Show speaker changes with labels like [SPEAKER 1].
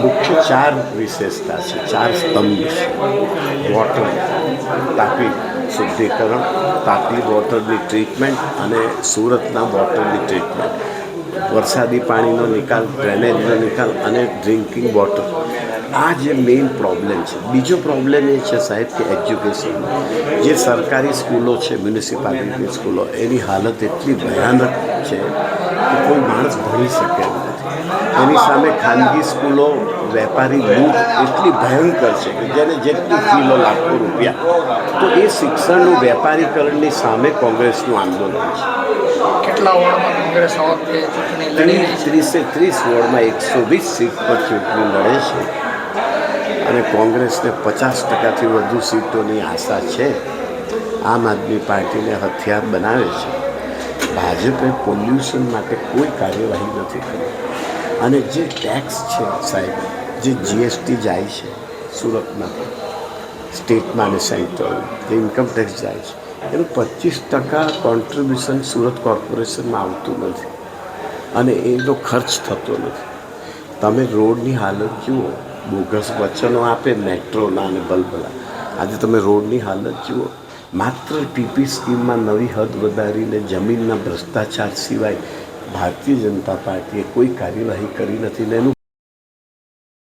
[SPEAKER 1] મુખ્ય ચાર વિશેષતા છે, ચાર સ્તંભ છે. વોટર, તાપી શુદ્ધિકરણ, તાપી વોટરની ટ્રીટમેન્ટ અને સુરતના વોટરની ટ્રીટમેન્ટ, વરસાદી પાણીનો નિકાલ, ડ્રેનેજનો નિકાલ અને ડ્રિંકિંગ વોટર. આ જે મેઇન પ્રોબ્લેમ છે. બીજો પ્રોબ્લેમ એ છે સાહેબ કે એજ્યુકેશન. જે સરકારી સ્કૂલો છે, મ્યુનિસિપાલિટીની સ્કૂલો, એની હાલત એટલી ભયાનક છે કે કોઈ માણસ ભણી શકે એમ નથી. એની સામે ખાનગી સ્કૂલો, વેપારી લૂંટ એટલી ભયંકર છે કે જેને જેટલી ફી લો લાખો રૂપિયા. તો એ શિક્ષણનું વેપારીકરણની સામે કોંગ્રેસનું આંદોલન છે.
[SPEAKER 2] કેટલા વોર્ડમાં કોંગ્રેસ આ વખતે ચૂંટણી લડી રહી છે?
[SPEAKER 1] 30 વોર્ડમાં 120 સીટ પર ચૂંટણી લડે છે અને કોંગ્રેસને 50%થી વધુ સીટોની આશા છે. આમ આદમી પાર્ટીને હથિયાર બનાવે છે. ભાજપે પોલ્યુશન માટે કોઈ કાર્યવાહી નથી કરી. અને જે ટેક્સ છે સાહેબ, જે જીએસટી જાય છે સુરતમાં, સ્ટેટમાં અને સેન્ટ્રલ જે ઇન્કમ ટેક્સ જાય છે, એનું 25% કોન્ટ્રીબ્યુશન સુરત કોર્પોરેશનમાં આવતું નથી અને એનો ખર્ચ થતો નથી. તમે રોડની હાલત જુઓ, બોગસ વચનો આપે મેટ્રોના અને બલબલા. આજે તમે રોડની હાલત જુઓ. માત્ર ટીપી સ્કીમમાં નવી હદ વધારીને જમીનના ભ્રષ્ટાચાર સિવાય ભારતીય જનતા પાર્ટીએ કોઈ કાર્યવાહી કરી નથી ને એનું